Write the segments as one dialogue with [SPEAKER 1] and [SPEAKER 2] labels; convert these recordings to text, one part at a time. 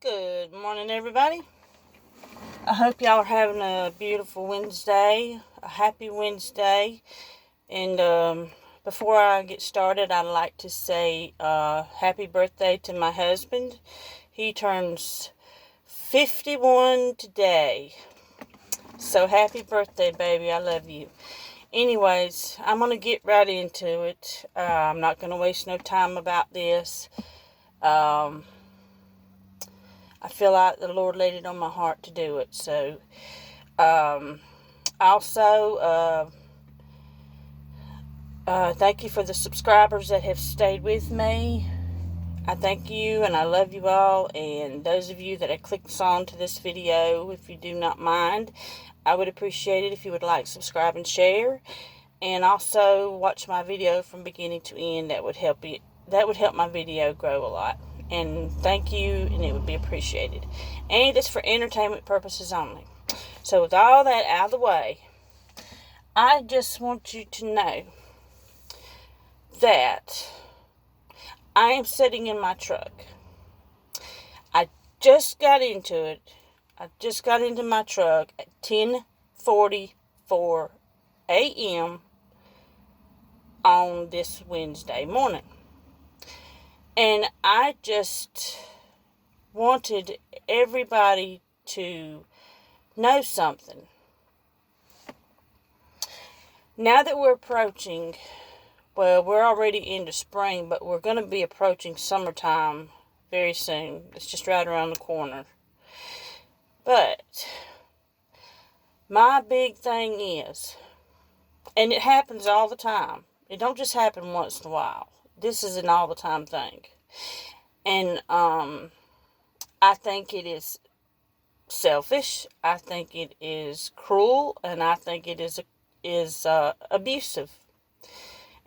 [SPEAKER 1] Good morning, everybody. I hope y'all are having a beautiful Wednesday, a happy Wednesday. And before I get started, I'd like to say happy birthday to my husband. He turns 51 today. So happy birthday, baby. I love you. Anyways, I'm going to get right into it. I'm not going to waste no time about this. I feel like the Lord laid it on my heart to do it. So, also, thank you for the subscribers that have stayed with me. I thank you and I love you all. And those of you that have clicked on to this video, if you do not mind, I would appreciate it if you would like, subscribe, and share. And also watch my video from beginning to end. That would help you. That would help my video grow a lot. And thank you, and it would be appreciated. And it's for entertainment purposes only. So with all that out of the way, I just want you to know that I am sitting in my truck. I just got into it. I just got into my truck at 10:44 a.m. on this Wednesday morning. And I just wanted everybody to know something. Now that we're approaching, well, we're already into spring, but we're going to be approaching summertime very soon. It's just right around the corner. But my big thing is, and it happens all the time. It don't just happen once in a while. This is an all the time thing. And I think it is selfish. I think it is cruel, and I think it is abusive.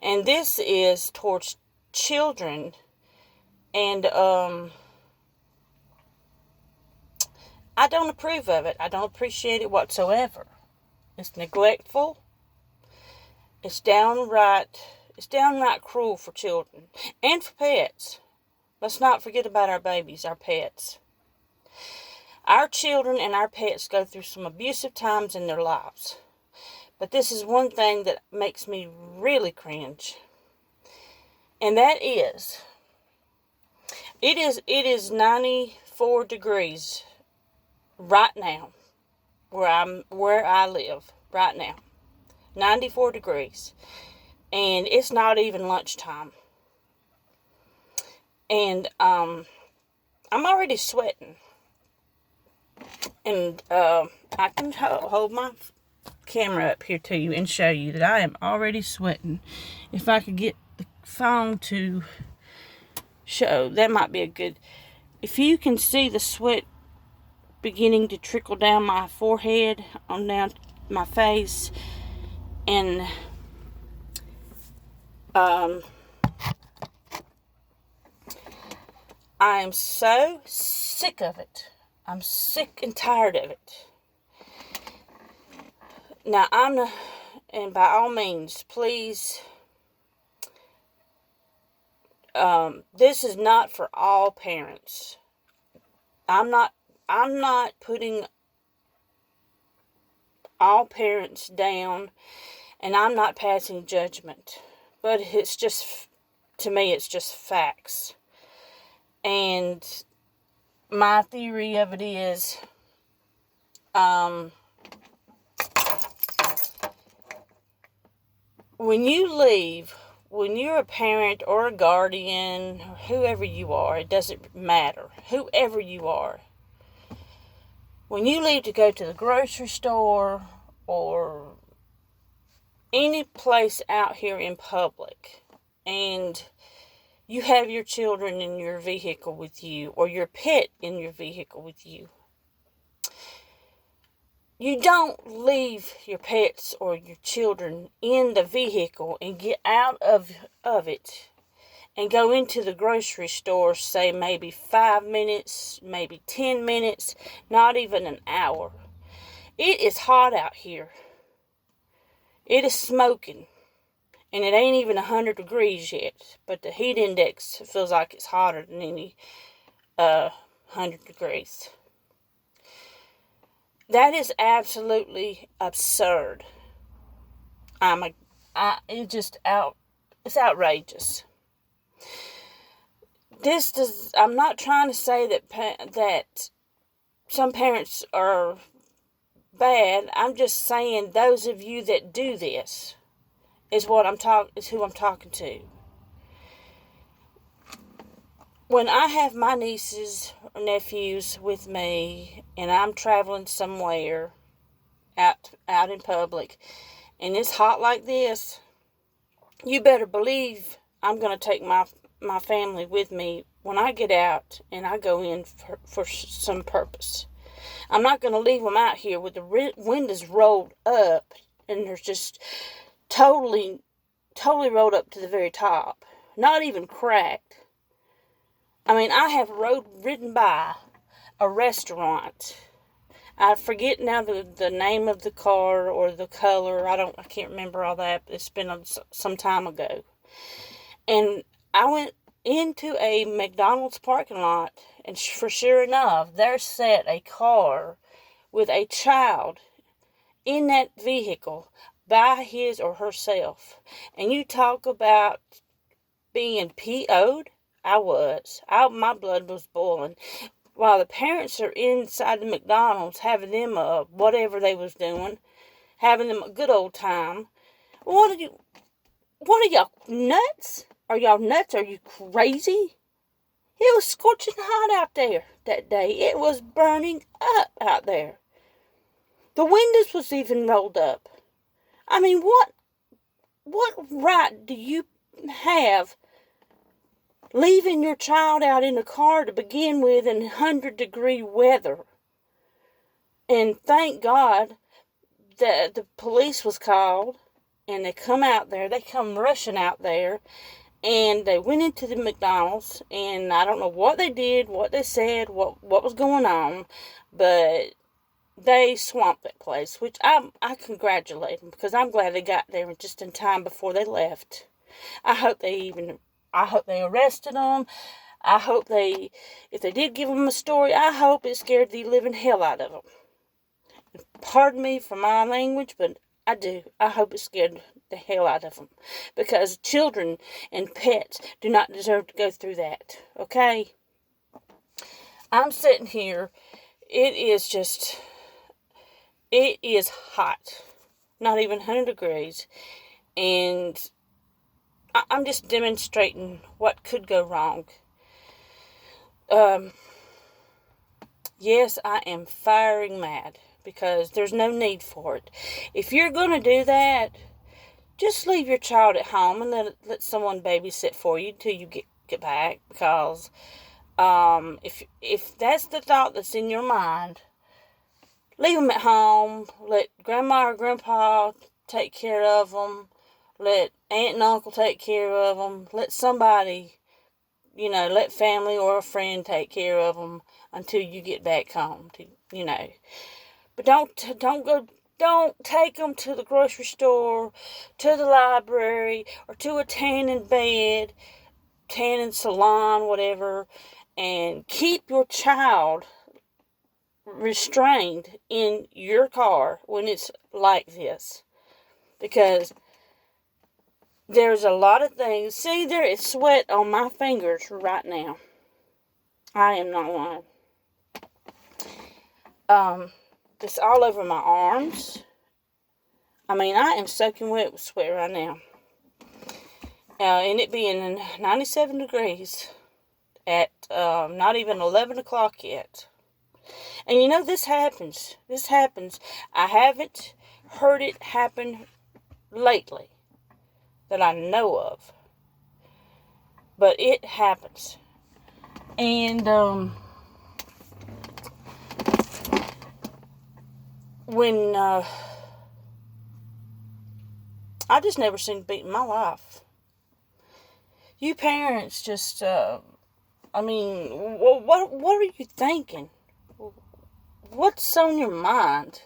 [SPEAKER 1] And this is towards children. And I don't approve of it. I don't appreciate it whatsoever. It's neglectful. It's downright cruel for children and for pets. Let's not forget about our babies, our pets. Our children and our pets go through some abusive times in their lives. But this is one thing that makes me really cringe. And that is, it is 94 degrees right now where I live right now. 94 degrees. And it's not even lunchtime. And I'm already sweating. And I can hold my camera up here to you and show you that I am already sweating. If I could get the phone to show, that might be a good... If you can see the sweat beginning to trickle down my forehead, on down my face, and I am so sick of it. I'm sick and tired of it. Now, and by all means, please, this is not for all parents. I'm not putting all parents down, and I'm not passing judgment. But it's just, to me, it's just facts. And my theory of it is, when you're a parent or a guardian, or whoever you are, it doesn't matter, whoever you are, when you leave to go to the grocery store or any place out here in public, and you have your children in your vehicle with you, or your pet in your vehicle with you, you don't leave your pets or your children in the vehicle and get out of it and go into the grocery store, say maybe 5 minutes, maybe 10 minutes, not even an hour. It is hot out here. It is smoking. And it ain't even 100 degrees yet. But the heat index feels like it's hotter than any 100 degrees. That is absolutely absurd. It's outrageous. I'm not trying to say that some parents are bad. I'm just saying those of you that do this is who I'm talking to. When I have my nieces or nephews with me and I'm traveling somewhere out in public and it's hot like this, you better believe I'm going to take my family with me when I get out and I go in for some purpose. I'm not going to leave them out here with the windows rolled up and they're just totally rolled up to the very top. Not even cracked. I mean, I have ridden by a restaurant. I forget now the name of the car or the color. I can't remember all that. It's been some time ago. And I went into a McDonald's parking lot, and for sure enough, there sat a car with a child in that vehicle by his or herself. And you talk about being PO'd. I was. My blood was boiling. While the parents are inside the McDonald's having them whatever they was doing, having them a good old time. What are y'all nuts? Are y'all nuts? Are you crazy? It was scorching hot out there that day. It was burning up out there. The windows was even rolled up. I mean, what right do you have leaving your child out in a car to begin with in 100-degree weather? And thank God that the police was called and they come rushing out there, and they went into the McDonald's, and I don't know what they did, what they said, what was going on, but they swamped that place, which I congratulate them, because I'm glad they got there just in time before they left. I hope they arrested them. I hope if they did give them a story, I hope it scared the living hell out of them. Pardon me for my language, but I do. I hope it scared the hell out of them. Because children and pets do not deserve to go through that. Okay? I'm sitting here. It is hot. Not even 100 degrees. And I'm just demonstrating what could go wrong. Yes, I am firing mad. Because there's no need for it. If you're going to do that, just leave your child at home and let someone babysit for you till you get back. Because if that's the thought that's in your mind, leave them at home. Let grandma or grandpa take care of them. Let aunt and uncle take care of them. Let somebody, let family or a friend take care of them until you get back home. But don't take them to the grocery store, to the library, or to a tanning salon, whatever, and keep your child restrained in your car when it's like this. Because there's a lot of things. See, there is sweat on my fingers right now. I am not lying. It's all over my arms. I mean, I am soaking wet with sweat right now. And it being 97 degrees at not even 11 o'clock yet. And this happens. I haven't heard it happen lately that I know of. But it happens. And when I just never seen beat in my life. You parents just, what are you thinking? What's on your mind?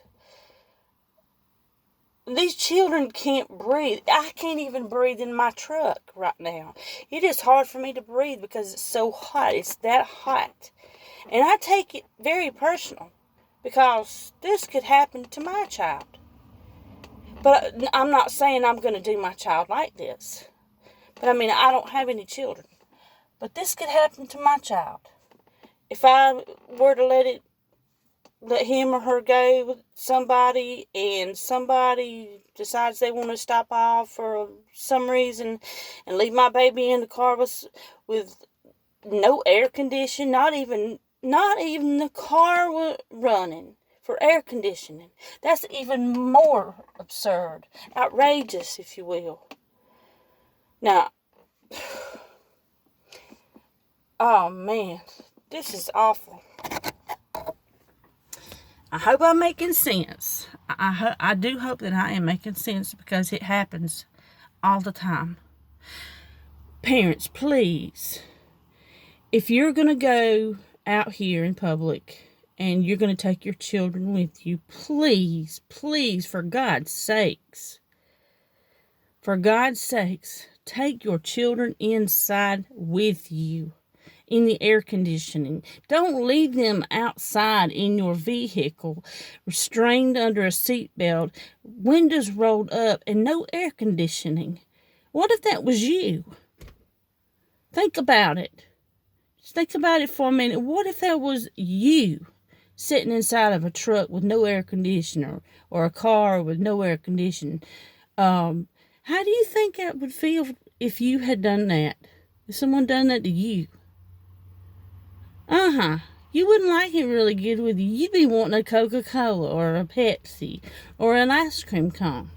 [SPEAKER 1] These children can't breathe. I can't even breathe in my truck right now. It is hard for me to breathe because it's so hot. It's that hot. And I take it very personal because this could happen to my child. But I'm not saying I'm going to do my child like this. But I mean, I don't have any children. But this could happen to my child. If I were to let him or her go with somebody, and somebody decides they want to stop off for some reason and leave my baby in the car with no air conditioning, not even the car running for air conditioning. That's even more absurd, outrageous, if you will. Now, oh man, this is awful. I hope I'm making sense. I do hope that I am making sense, because it happens all the time. Parents, please, if you're going to go out here in public and you're going to take your children with you, please, for God's sakes, take your children inside with you in the air conditioning. Don't leave them outside in your vehicle, restrained under a seatbelt, windows rolled up, and no air conditioning. What if that was you? Think about it. Just think about it for a minute. What if that was you sitting inside of a truck with no air conditioner, or a car with no air conditioning? How do you think that would feel if you had done that? If someone done that to you? You wouldn't like it really good with you. You'd be wanting a Coca-Cola or a Pepsi or an ice cream cone.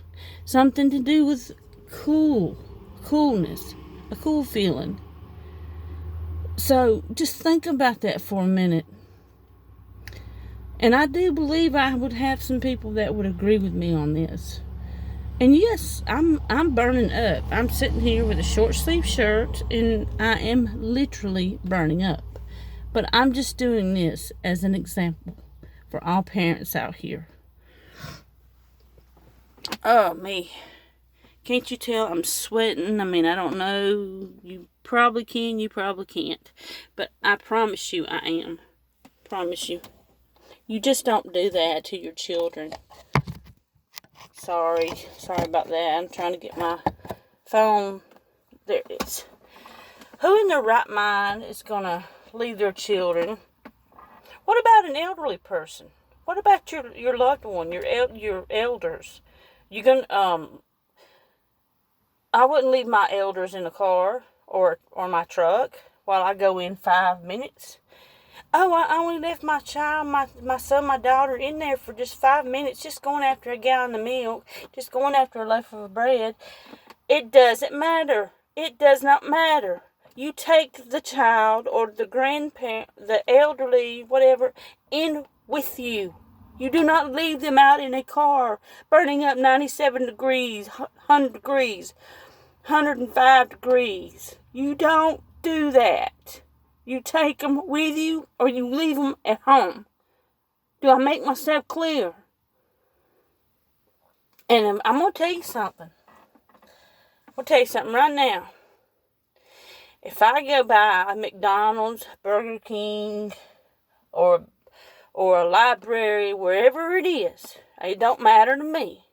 [SPEAKER 1] Something to do with coolness, a cool feeling. So just think about that for a minute. And I do believe I would have some people that would agree with me on this. And yes, I'm burning up. I'm sitting here with a short sleeve shirt, and I am literally burning up. But I'm just doing this as an example for all parents out here. Oh, me. Can't you tell I'm sweating? I mean, I don't know. You probably can, you probably can't. But I promise you I am. Promise you. You just don't do that to your children. Sorry about that. I'm trying to get my phone. There it is. Who in their right mind is going to leave their children? What about an elderly person? What about your loved one, your elders? You can I wouldn't leave my elders in the car or my truck while I go in 5 minutes. Oh, I only left my child, my son, my daughter in there for just 5 minutes, just going after a gallon of milk, just going after a loaf of bread. It doesn't matter. It does not matter. You take the child or the grandparent, the elderly, whatever, in with you. You do not leave them out in a car burning up 97 degrees, 100 degrees, 105 degrees. You don't do that. You take them with you, or you leave them at home. Do I make myself clear? And I'm going to tell you something. I'm going to tell you something right now. If I go by a McDonald's, Burger King, or a library, wherever it is, it don't matter to me,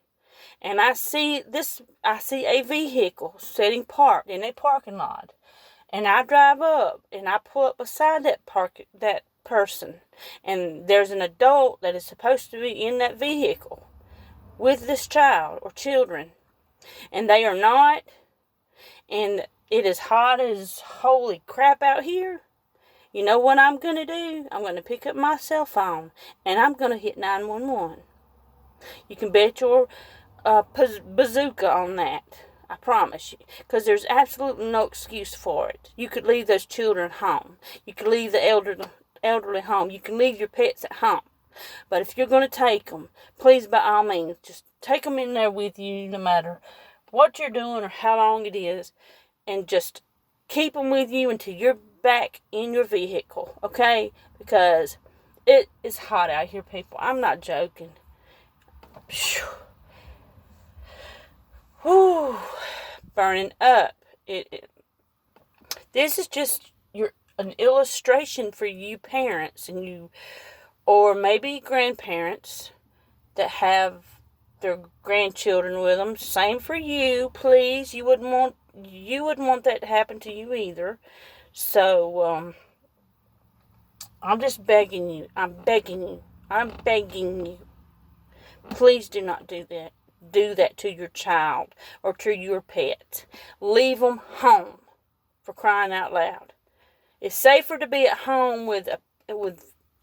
[SPEAKER 1] and I see a vehicle sitting parked in a parking lot, and I drive up and I pull up beside that person, and there's an adult that is supposed to be in that vehicle with this child or children, and they are not, and it is hot as holy crap out here. You know what I'm going to do? I'm going to pick up my cell phone and I'm going to hit 911. You can bet your bazooka on that. I promise you. Because there's absolutely no excuse for it. You could leave those children home. You could leave the elderly home. You can leave your pets at home. But if you're going to take them, please, by all means, just take them in there with you, no matter what you're doing or how long it is. And just keep them with you until you're back in your vehicle, okay? Because it is hot out here, people. I'm not joking. Whew. Burning up. This is just an illustration for you parents and you, or maybe grandparents that have their grandchildren with them. Same for you, please. You wouldn't want that to happen to you either. So I'm just begging you. I'm begging you. Please do not do that. Do that to your child or to your pet. Leave them home, for crying out loud. It's safer to be at home with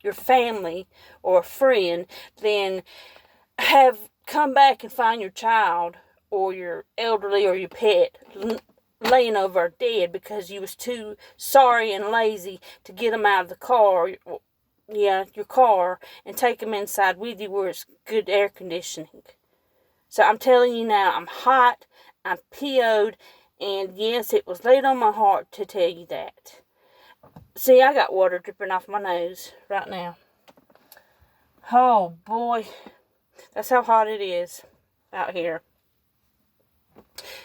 [SPEAKER 1] your family or a friend than have come back and find your child or your elderly or your pet laying over dead because you was too sorry and lazy to get them out of the car, your car, and take them inside with you where it's good air conditioning. So I'm telling you now, I'm hot, I'm PO'd, and yes, it was laid on my heart to tell you that. See, I got water dripping off my nose right now. Oh boy, that's how hot it is out here.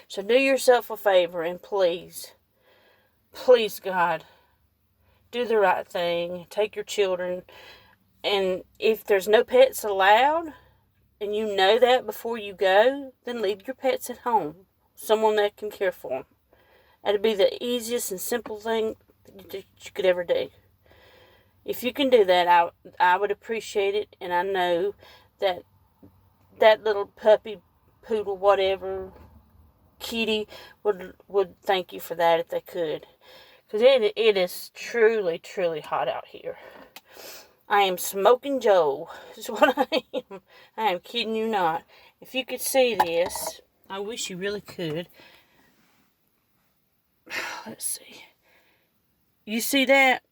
[SPEAKER 1] So do yourself a favor and please, God, do the right thing. Take your children, and if there's no pets allowed, and you know that before you go, then leave your pets at home. Someone that can care for them. That'd be the easiest and simple thing that you could ever do. If you can do that, I would appreciate it, and I know that little puppy, poodle, whatever, kitty would thank you for that if they could. Because it is truly, truly hot out here. I am smoking Joe. Is what I am. I am kidding you not. If you could see this, I wish you really could. Let's see. You see that?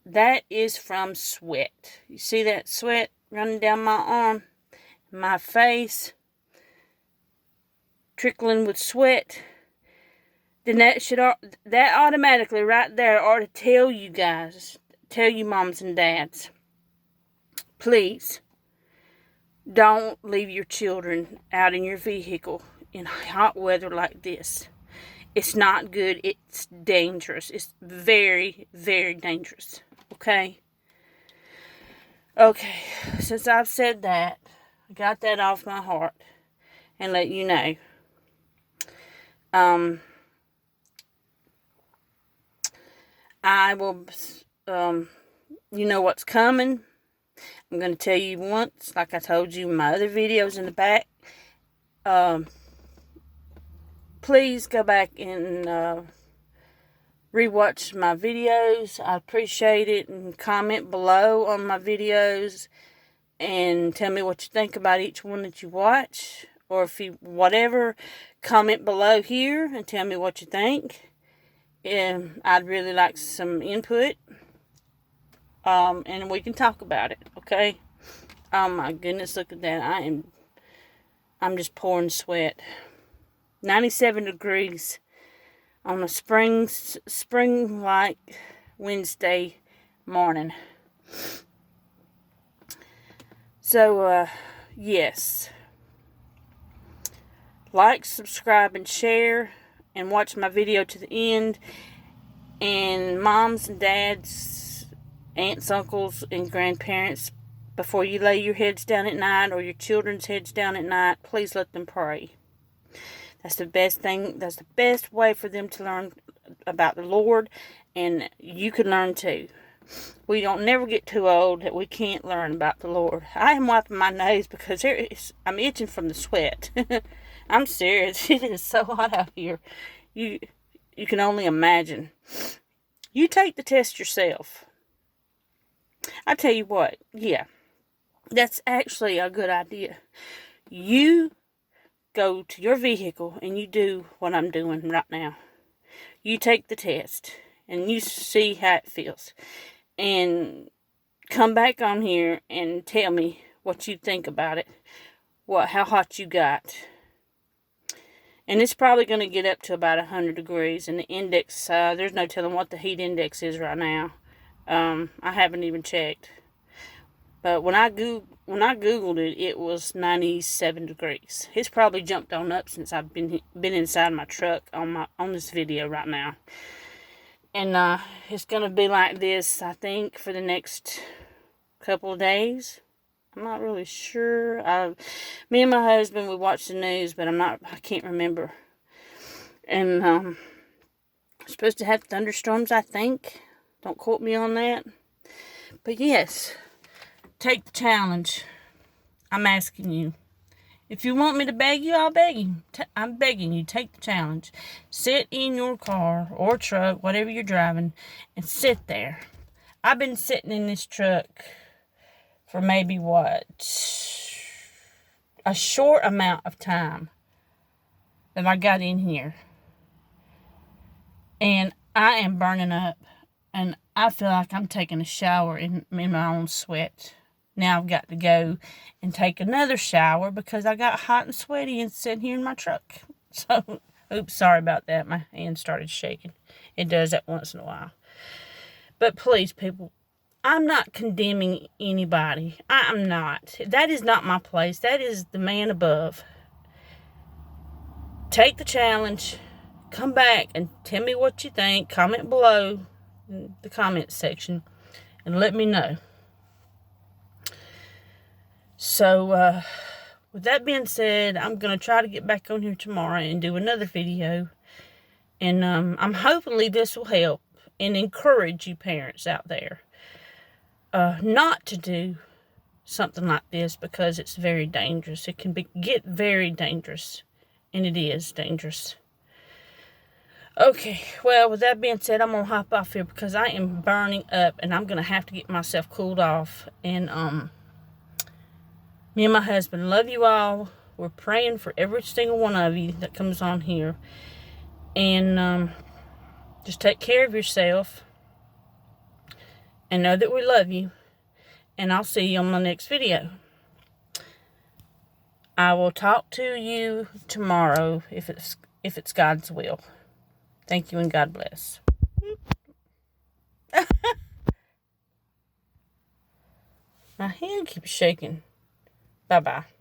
[SPEAKER 1] That is from sweat. You see that sweat running down my arm, my face, trickling with sweat? Then that automatically right there ought to tell you guys, tell you moms and dads, please don't leave your children out in your vehicle in hot weather like this. It's not good. It's dangerous. It's very, very dangerous. Okay? Okay. Since I've said that, I got that off my heart and let you know. I will, you know what's coming. I'm going to tell you once, like I told you in my other videos in the back. Please go back and rewatch my videos. I appreciate it. And comment below on my videos. And tell me what you think about each one that you watch. Or if you, whatever, comment below here and tell me what you think. I'd really like some input. And we can talk about it, okay? Oh my goodness, look at that. I'm just pouring sweat. 97 degrees on a spring-like Wednesday morning. So, yes. Like, subscribe, and share. And watch my video to the end. And moms and dads, aunts, uncles, and grandparents, before you lay your heads down at night or your children's heads down at night, please let them pray. That's the best thing. That's the best way for them to learn about the Lord. And you can learn too. We don't never get too old that we can't learn about the Lord. I am wiping my nose because I'm itching from the sweat. I'm serious. It is so hot out here. You can only imagine. You take the test yourself. I tell you what, yeah, that's actually a good idea. You go to your vehicle and you do what I'm doing right now. You take the test and you see how it feels. And come back on here and tell me what you think about it. How hot you got. And it's probably going to get up to about 100 degrees. And the index, there's no telling what the heat index is right now. I haven't even checked. But when I Googled it, it was 97 degrees. It's probably jumped on up since I've been inside my truck on this video right now. And it's going to be like this, I think, for the next couple of days. I'm not really sure. Me and my husband, we watch the news, but I can't remember. And supposed to have thunderstorms, I think. Don't quote me on that. But yes, take the challenge. I'm asking you. If you want me to beg you, I'll beg you. I'm begging you, take the challenge. Sit in your car or truck, whatever you're driving, and sit there. I've been sitting in this truck for maybe a short amount of time that I got in here. And I am burning up. And I feel like I'm taking a shower in my own sweat. Now I've got to go and take another shower because I got hot and sweaty and sitting here in my truck. So, oops, sorry about that. My hand started shaking. It does that once in a while. But please, people, I'm not condemning anybody. I'm not. That is not my place. That is the man above. Take the challenge. Come back and tell me what you think. Comment below in the comment section and let me know. So, with that being said, I'm going to try to get back on here tomorrow and do another video. And I'm hopefully this will help and encourage you parents out there not to do something like this because it's very dangerous. It can get very dangerous, and it is dangerous. Okay, well, with that being said, I'm going to hop off here because I am burning up and I'm going to have to get myself cooled off. And me and my husband love you all. We're praying for every single one of you that comes on here. And just take care of yourself. And know that we love you. And I'll see you on my next video. I will talk to you tomorrow if it's God's will. Thank you and God bless. My hand keeps shaking. Bye-bye.